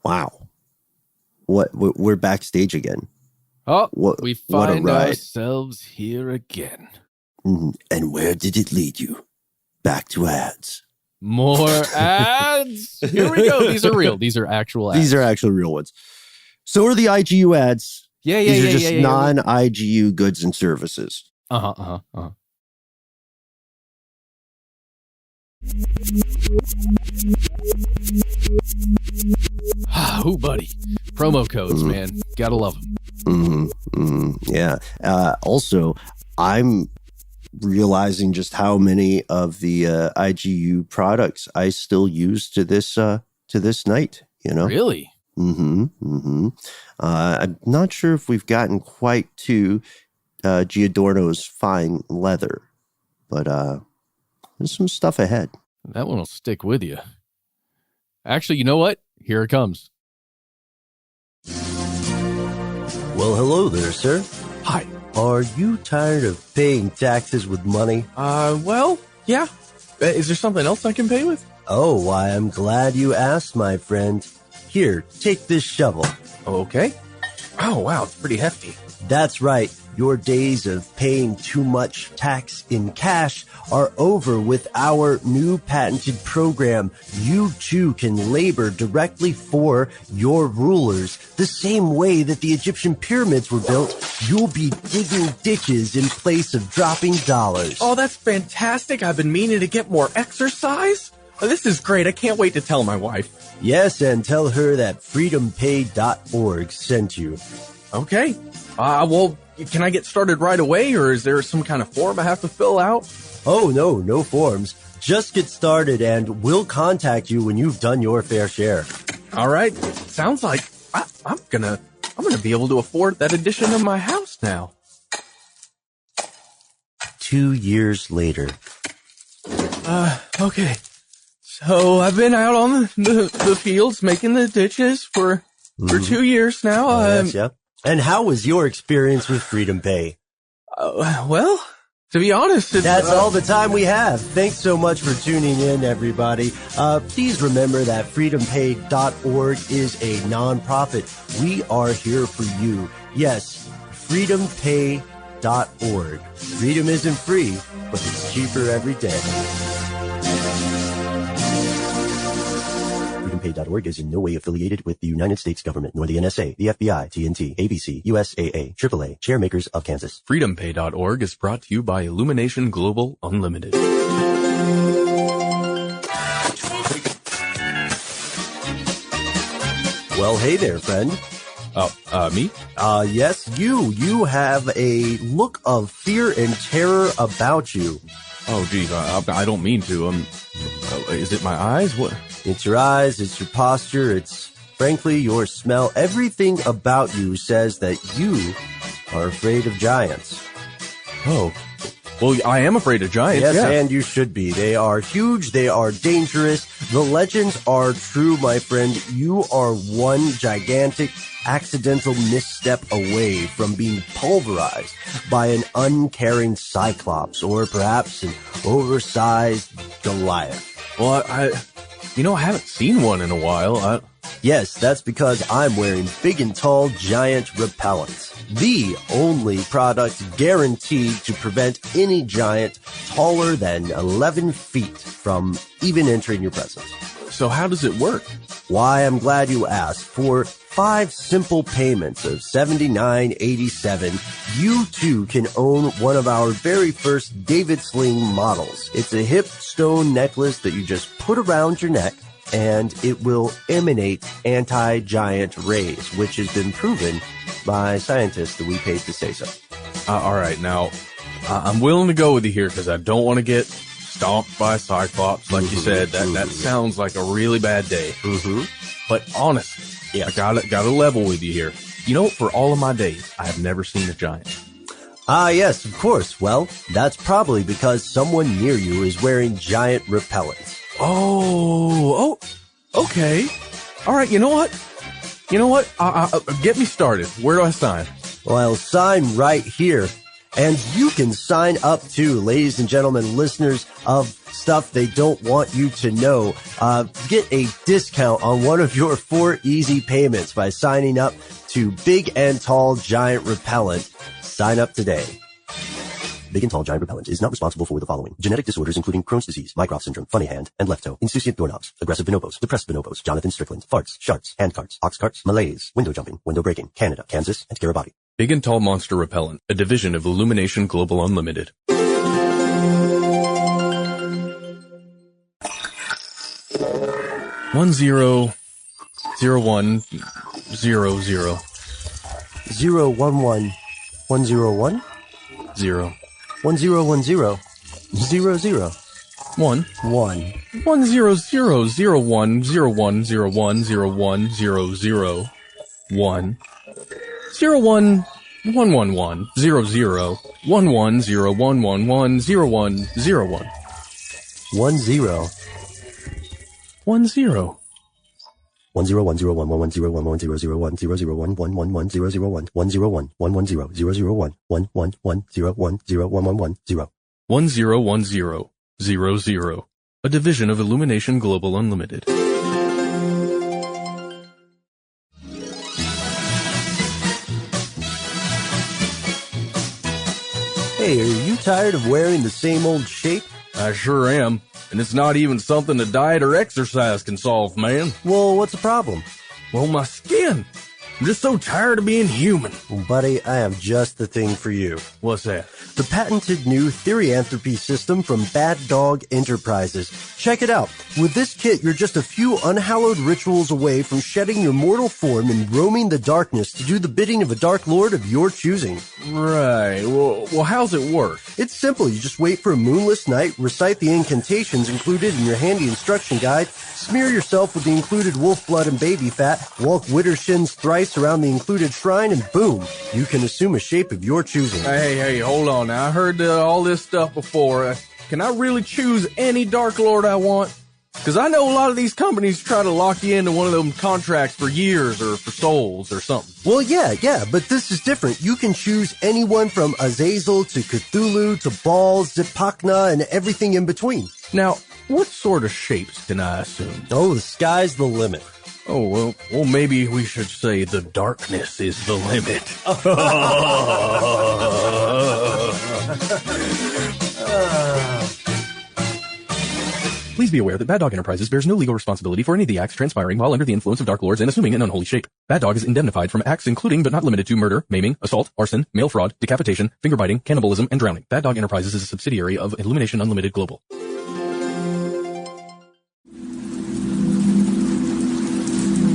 Wow. We're backstage again. Oh, What- we what a find ride. ourselves here again. And where did it lead you? Back to ads. More ads. Here we go. These are real. These are actual ads. These are actual real ones. So are the IGU ads. Yeah. These are just non-IGU goods and services. Ooh, buddy. Promo codes, man. Gotta love them. Yeah. Also, I'm realizing just how many of the IGU products I still use to this night. You know, Really? I'm not sure if we've gotten quite to Giordano's fine leather, but there's some stuff ahead. That one will stick with you. Actually, you know what? Here it comes. Well, hello there, sir. Hi. Are you tired of paying taxes with money? Well, yeah. Is there something else I can pay with? Oh, why, I'm glad you asked, my friend. Here, take this shovel. Okay. Oh, wow, it's pretty hefty. That's right. Your days of paying too much tax in cash are over with our new patented program. You too can labor directly for your rulers. The same way that the Egyptian pyramids were built, you'll be digging ditches in place of dropping dollars. Oh, that's fantastic. I've been meaning to get more exercise. Oh, this is great. I can't wait to tell my wife. Yes, and tell her that freedompay.org sent you. Okay. Well, can I get started right away, or is there some kind of form I have to fill out? Oh, no forms. Just get started and we'll contact you when you've done your fair share. All right. Sounds like I'm gonna be able to afford that addition to my house now. 2 years later. Okay. So I've been out on the fields making the ditches for 2 years now. Yes, yeah. And how was your experience with Freedom Pay? Well, to be honest, that's all the time we have. Thanks so much for tuning in, everybody. Please remember that freedompay.org is a nonprofit. We are here for you. Yes, freedompay.org. Freedom isn't free, but it's cheaper every day. FreedomPay.org is in no way affiliated with the United States government, nor the NSA, the FBI, TNT, ABC, USAA, AAA, Chairmakers of Kansas. FreedomPay.org is brought to you by Illumination Global Unlimited. Well, hey there, friend. Me? Yes, you. You have a look of fear and terror about you. Oh, geez, I don't mean to. Is it my eyes? What? It's your eyes, it's your posture, it's, frankly, your smell. Everything about you says that you are afraid of giants. Oh. Well, I am afraid of giants. Yes, yeah. And you should be. They are huge, they are dangerous. The legends are true, my friend. You are one gigantic accidental misstep away from being pulverized by an uncaring cyclops or perhaps an oversized Goliath. Well, I haven't seen one in a while. Yes, that's because I'm wearing Big and Tall Giant Repellent, the only product guaranteed to prevent any giant taller than 11 feet from even entering your presence. So how does it work? Why, I'm glad you asked. For 5 simple payments of $79.87, you too can own one of our very first David Sling models. It's a hip stone necklace that you just put around your neck, and it will emanate anti-giant rays, which has been proven by scientists that we paid to say so. All right, now, I'm willing to go with you here because I don't want to get stomped by Cyclops, like you said. That sounds like a really bad day. But honestly, I gotta level with you here. You know, for all of my days, I have never seen a giant. Ah, yes, of course. Well, that's probably because someone near you is wearing giant repellent. Oh, okay. All right, you know what? Get me started. Where do I sign? Well, I'll sign right here. And you can sign up too, ladies and gentlemen, listeners of Stuff They Don't Want You to Know. Get a discount on one of your 4 easy payments by signing up to Big and Tall Giant Repellent. Sign up today. Big and Tall Giant Repellent is not responsible for the following: genetic disorders including Crohn's disease, Mycroft syndrome, funny hand, and left toe, insouciant doorknobs, aggressive bonobos, depressed bonobos, Jonathan Strickland, farts, sharts, hand carts, ox carts, malaise, window jumping, window breaking, Canada, Kansas, and Kiribati. Big and Tall Monster Repellent, a division of Illumination Global Unlimited. 100100 011 0 1010 00 1 1 1000101010100 1 01 111 00 110110101 10 101000 a division of Illumination Global Unlimited. Hey, are you tired of wearing the same old shape? I sure am. And it's not even something a diet or exercise can solve, man. Well, what's the problem? Well, my skin. I'm just so tired of being human. Well, buddy, I have just the thing for you. What's that? The patented new Therianthropy system from Bad Dog Enterprises. Check it out. With this kit, you're just a few unhallowed rituals away from shedding your mortal form and roaming the darkness to do the bidding of a dark lord of your choosing. Right. Well, how's it work? It's simple. You just wait for a moonless night, recite the incantations included in your handy instruction guide, smear yourself with the included wolf blood and baby fat, walk witter shins thrice around the included shrine, and boom, you can assume a shape of your choosing. Hey, hold on now. I heard all this stuff before. Can I really choose any Dark Lord I want? Because I know a lot of these companies try to lock you into one of them contracts for years or for souls or something. Well, yeah, but this is different. You can choose anyone from Azazel to Cthulhu to Baal, Zipacna, and everything in between. Now, what sort of shapes can I assume? Oh, the sky's the limit. Oh, well, maybe we should say the darkness is the limit. Please be aware that Bad Dog Enterprises bears no legal responsibility for any of the acts transpiring while under the influence of Dark Lords and assuming an unholy shape. Bad Dog is indemnified from acts including but not limited to murder, maiming, assault, arson, mail fraud, decapitation, finger biting, cannibalism, and drowning. Bad Dog Enterprises is a subsidiary of Illumination Unlimited Global.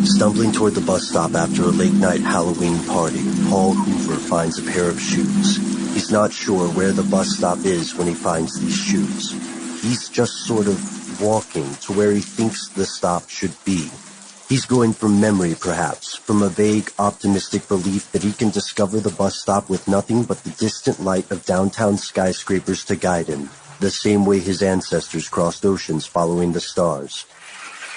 Stumbling toward the bus stop after a late-night Halloween party, Paul Hoover finds a pair of shoes. He's not sure where the bus stop is when he finds these shoes. He's just sort of walking to where he thinks the stop should be. He's going from memory, perhaps, from a vague, optimistic belief that he can discover the bus stop with nothing but the distant light of downtown skyscrapers to guide him, the same way his ancestors crossed oceans following the stars.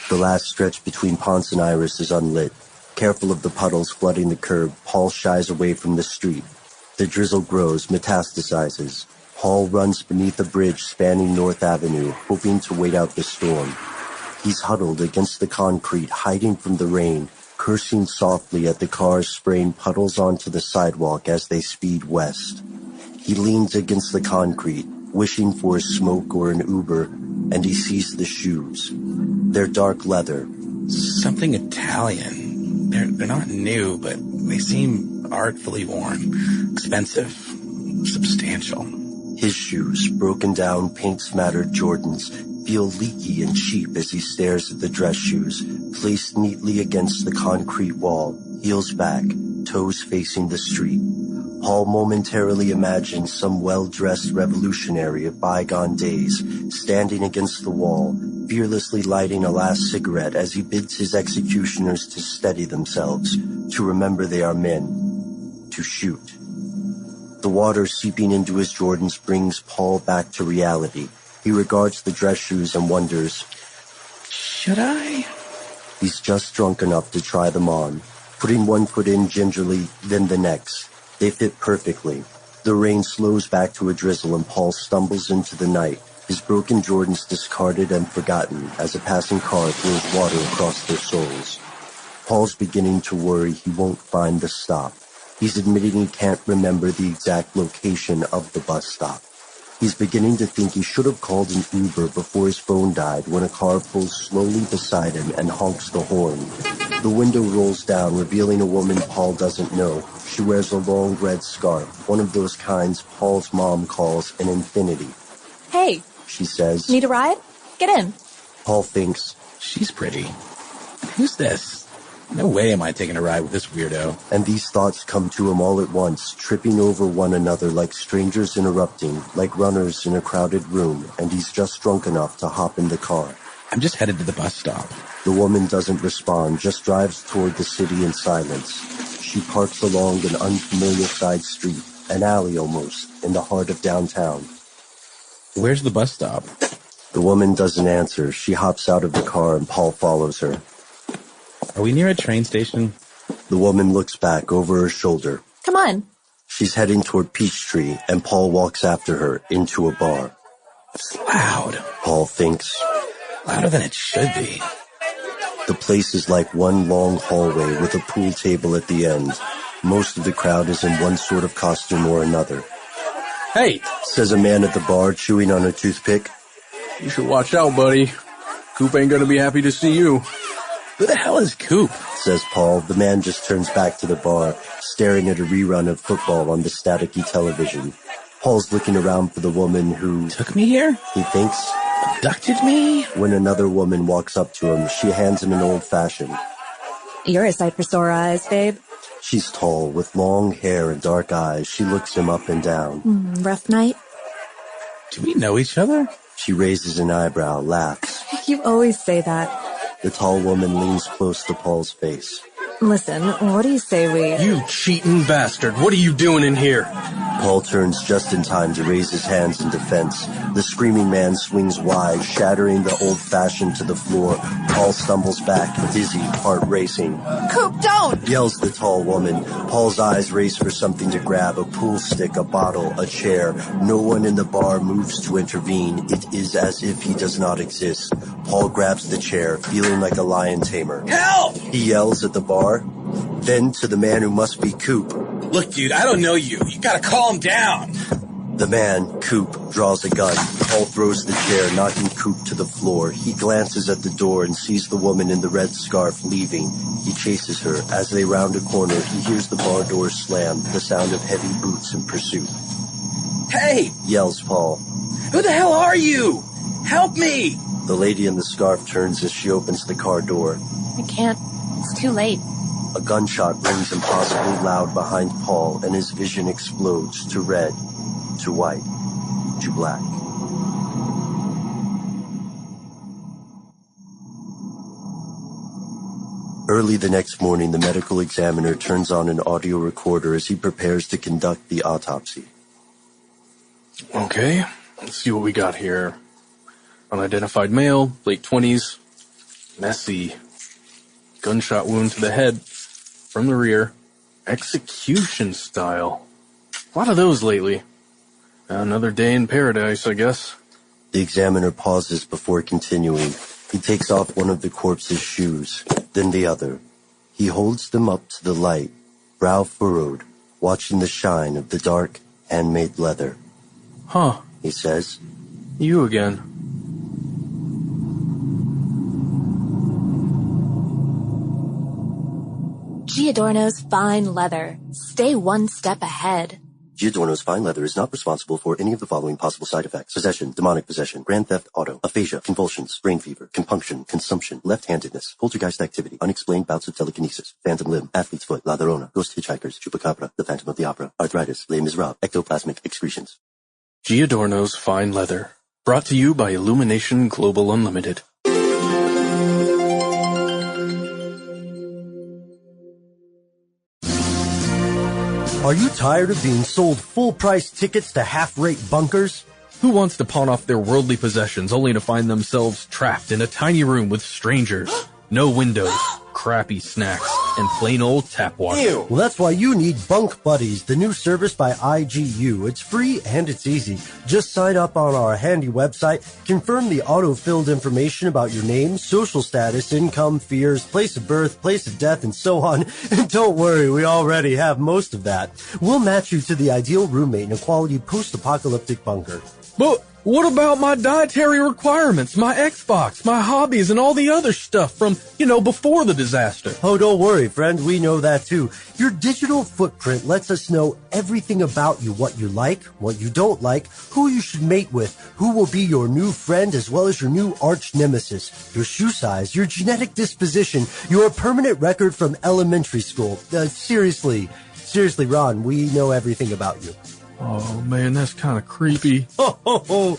The last stretch between Ponce and Iris is unlit. Careful of the puddles flooding the curb, Paul shies away from the street. The drizzle grows, metastasizes. Paul runs beneath a bridge spanning North Avenue, hoping to wait out the storm. He's huddled against the concrete, hiding from the rain, cursing softly at the cars spraying puddles onto the sidewalk as they speed west. He leans against the concrete, wishing for a smoke or an Uber, and he sees the shoes. They're dark leather. Something Italian. They're not new, but they seem artfully worn. Expensive. Substantial. His shoes, broken down, paint-smattered Jordans, feel leaky and cheap as he stares at the dress shoes, placed neatly against the concrete wall, heels back, toes facing the street. Paul momentarily imagines some well-dressed revolutionary of bygone days, standing against the wall, fearlessly lighting a last cigarette as he bids his executioners to steady themselves, to remember they are men, to shoot. The water seeping into his Jordans brings Paul back to reality. He regards the dress shoes and wonders, should I? He's just drunk enough to try them on, putting one foot in gingerly, then the next. They fit perfectly. The rain slows back to a drizzle and Paul stumbles into the night, his broken Jordans discarded and forgotten as a passing car throws water across their soles. Paul's beginning to worry he won't find the stop. He's admitting he can't remember the exact location of the bus stop. He's beginning to think he should have called an Uber before his phone died when a car pulls slowly beside him and honks the horn. The window rolls down, revealing a woman Paul doesn't know. She wears a long red scarf, one of those kinds Paul's mom calls an infinity. Hey, she says. Need a ride? Get in. Paul thinks, she's pretty. Who's this? No way am I taking a ride with this weirdo. And these thoughts come to him all at once, tripping over one another like strangers interrupting, like runners in a crowded room, and he's just drunk enough to hop in the car. I'm just headed to the bus stop. The woman doesn't respond, just drives toward the city in silence. She parks along an unfamiliar side street, an alley almost, in the heart of downtown. Where's the bus stop? The woman doesn't answer. She hops out of the car and Paul follows her. Are we near a train station? The woman looks back over her shoulder. Come on. She's heading toward Peachtree, and Paul walks after her into a bar. It's loud. Paul thinks. Louder than it should be. The place is like one long hallway with a pool table at the end. Most of the crowd is in one sort of costume or another. Hey, says a man at the bar, chewing on a toothpick. You should watch out, buddy. Coop ain't gonna be happy to see you. Who the hell is Coop? Says Paul. The man just turns back to the bar, staring at a rerun of football on the staticky television. Paul's looking around for the woman who took me here, he thinks. Abducted me? When another woman walks up to him, she hands him an old-fashioned. You're a sight for sore eyes, babe. She's tall, with long hair and dark eyes. She looks him up and down. Rough night? Do we know each other? She raises an eyebrow, laughs. You always say that. The tall woman leans close to Paul's face. Listen, what do you say we... You cheating bastard. What are you doing in here? Paul turns just in time to raise his hands in defense. The screaming man swings wide, shattering the old-fashioned to the floor. Paul stumbles back, dizzy, heart racing. Coop, don't! Yells the tall woman. Paul's eyes race for something to grab, a pool stick, a bottle, a chair. No one in the bar moves to intervene. It is as if he does not exist. Paul grabs the chair, feeling like a lion tamer. Help! He yells at the bar. Then to the man who must be Coop. Look, dude, I don't know you. You gotta calm down. The man, Coop, draws a gun. Paul throws the chair, knocking Coop to the floor. He glances at the door and sees the woman in the red scarf leaving. He chases her. As they round a corner, he hears the bar door slam, the sound of heavy boots in pursuit. Hey! Yells Paul. Who the hell are you? Help me! The lady in the scarf turns as she opens the car door. I can't. It's too late. A gunshot rings impossibly loud behind Paul, and his vision explodes to red, to white, to black. Early the next morning, the medical examiner turns on an audio recorder as he prepares to conduct the autopsy. Okay, let's see what we got here. Unidentified male, late 20s, messy, gunshot wound to the head from the rear, execution style. A lot of those lately. Another day in paradise, I guess. The examiner pauses before continuing. He takes off one of the corpse's shoes, then the other. He holds them up to the light, brow furrowed, watching the shine of the dark, handmade leather. Huh. He says, You again. Giordano's fine leather. Stay one step ahead. Giordano's fine leather is not responsible for any of the following possible side effects: possession, demonic possession, grand theft auto, aphasia, convulsions, brain fever, compunction, consumption, left-handedness, poltergeist activity, unexplained bouts of telekinesis, phantom limb, athlete's foot, la Llorona, ghost hitchhikers, chupacabra, the Phantom of the Opera, arthritis, Les Miserables, ectoplasmic excretions. Giordano's fine leather. Brought to you by Illumination Global Unlimited. Are you tired of being sold full-price tickets to half-rate bunkers? Who wants to pawn off their worldly possessions only to find themselves trapped in a tiny room with strangers, no windows, crappy snacks, and plain old tap water? Ew. Well, that's why you need Bunk Buddies, the new service by IGU. It's free and it's easy. Just sign up on our handy website, confirm the auto-filled information about your name, social status, income, fears, place of birth, place of death, and so on. And don't worry, we already have most of that. We'll match you to the ideal roommate in a quality post-apocalyptic bunker. But what about my dietary requirements, my Xbox, my hobbies, and all the other stuff from, before the disaster? Oh, don't worry, friend. We know that too. Your digital footprint lets us know everything about you, what you like, what you don't like, who you should mate with, who will be your new friend, as well as your new arch nemesis, your shoe size, your genetic disposition, your permanent record from elementary school. Seriously, Ron, we know everything about you. Oh, man, that's kind of creepy. Oh,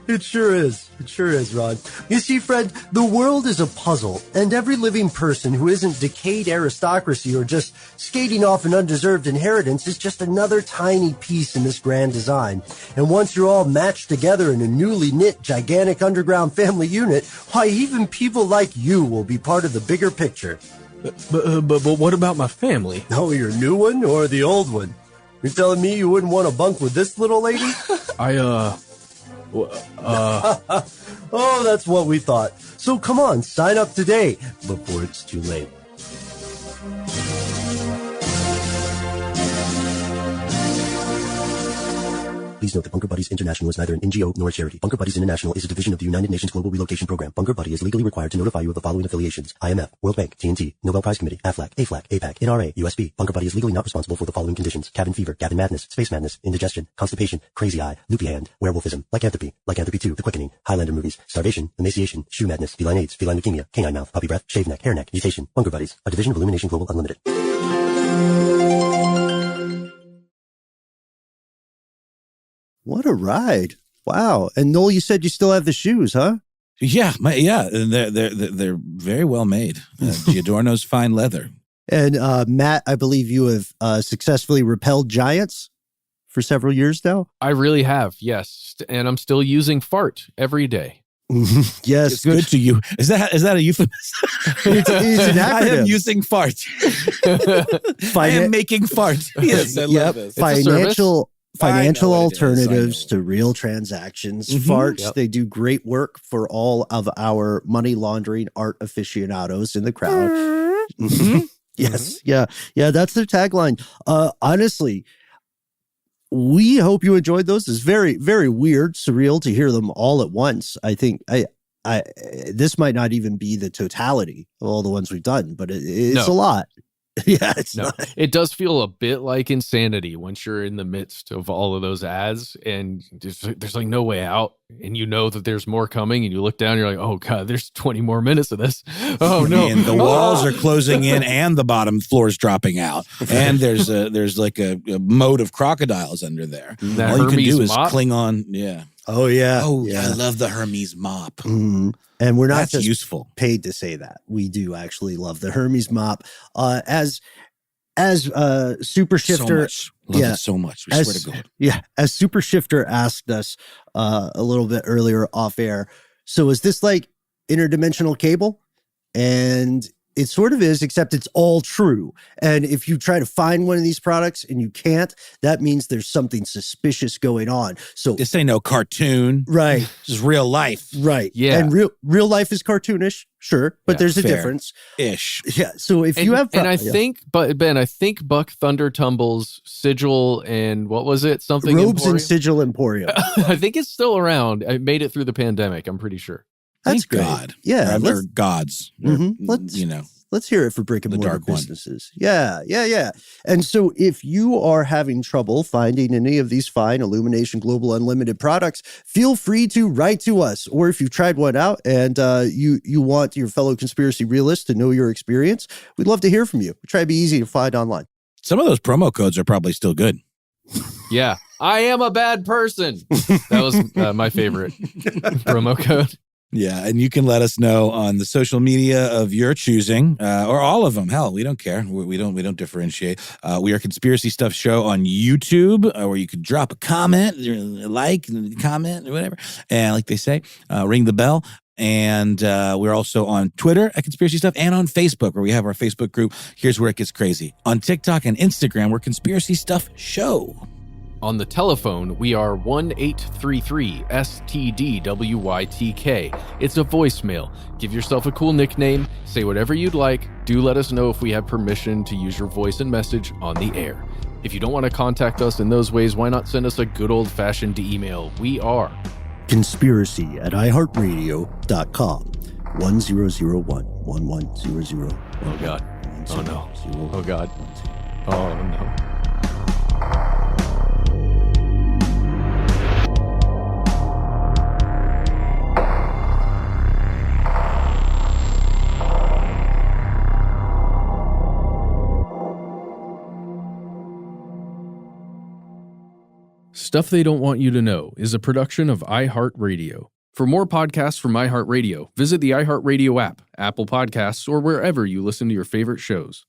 it sure is. It sure is, Ron. You see, Fred, the world is a puzzle, and every living person who isn't decayed aristocracy or just skating off an undeserved inheritance is just another tiny piece in this grand design. And once you're all matched together in a newly knit, gigantic underground family unit, why, even people like you will be part of the bigger picture. But what about my family? Oh, your new one or the old one? You're telling me you wouldn't want to bunk with this little lady? Oh, that's what we thought. So come on, sign up today before it's too late. Please note that Bunker Buddies International is neither an NGO nor a charity. Bunker Buddies International is a division of the United Nations Global Relocation Program. Bunker Buddy is legally required to notify you of the following affiliations: IMF, World Bank, TNT, Nobel Prize Committee, AFLAC, APAC, NRA, USB. Bunker Buddy is legally not responsible for the following conditions: cabin fever, cabin madness, space madness, indigestion, constipation, crazy eye, loopy hand, werewolfism, lycanthropy, lycanthropy 2, The Quickening, Highlander movies, starvation, emaciation, shoe madness, feline AIDS, feline leukemia, canine mouth, puppy breath, shaved neck, hair neck, mutation. Bunker Buddies, a division of Illumination Global Unlimited. What a ride. Wow. And Noel, you said you still have the shoes, huh? Yeah. They're very well made. Giordano's fine leather. And Matt, I believe you have successfully repelled giants for several years now. I really have, yes. And I'm still using fart every day. Yes. It's good to you. Is that a euphemism? It's an acronym. I am using fart. I am making fart. Yes, I love it. Financial alternatives to real transactions. Farts, They do great work for all of our money laundering art aficionados in the crowd. Yes. Yeah, that's their tagline. Honestly, we hope you enjoyed those. It's very, very weird, surreal to hear them all at once. I think this might not even be the totality of all the ones we've done, but it's a lot. Yeah, it does feel a bit like insanity once you're in the midst of all of those ads and there's like no way out, and you know that there's more coming, and you look down and you're like, oh god, there's 20 more minutes of this. Oh no. And the walls are closing in and the bottom floor is dropping out, and there's like a moat of crocodiles under there. That all you can Hermes do is mop? cling on. Yeah. Oh yeah. I love the Hermes mop. Mm-hmm. And we're not That's just useful. paid to say that. We do actually love the Hermes mop. As Super Shifter, Love it so much. We swear to God. Yeah, as Super Shifter asked us a little bit earlier off air. So is this like interdimensional cable? And It sort of is, except it's all true. And if you try to find one of these products and you can't, that means there's something suspicious going on. So this ain't no cartoon. Right. This is real life. Right. Yeah. And real life is cartoonish, sure, but there's a difference. Ish. Yeah. So if you have... And I think, but Ben, I think Buck Thunder Tumble's sigil and what was it? Something Robes Emporium? and Sigil Emporium. I think it's still around. I made it through the pandemic, I'm pretty sure. That's Thank great. God. Yeah. Or gods. Let's hear it for brick and The mortar dark one. businesses. Yeah. And so if you are having trouble finding any of these fine Illumination Global Unlimited products, feel free to write to us. Or if you've tried one out and you want your fellow conspiracy realists to know your experience, we'd love to hear from you. We try to be easy to find online. Some of those promo codes are probably still good. Yeah. I am a bad person. That was my favorite promo code. Yeah, and you can let us know on the social media of your choosing, or all of them. Hell, we don't care. We don't differentiate. We are Conspiracy Stuff Show on YouTube, where you could drop a comment, like, comment, or whatever, and like they say, ring the bell. And we're also on Twitter at Conspiracy Stuff and on Facebook, where we have our Facebook group. Here's where it gets crazy. On TikTok and Instagram, we're Conspiracy Stuff Show. On the telephone, we are 1-833-STDWYTK. It's a voicemail. Give yourself a cool nickname. Say whatever you'd like. Do let us know if we have permission to use your voice and message on the air. If you don't want to contact us in those ways, why not send us a good old-fashioned email? We are conspiracy@iHeartRadio.com 1001-1100. Oh, God. Oh, no. Oh, God. Oh, no. Stuff They Don't Want You to Know is a production of iHeartRadio. For more podcasts from iHeartRadio, visit the iHeartRadio app, Apple Podcasts, or wherever you listen to your favorite shows.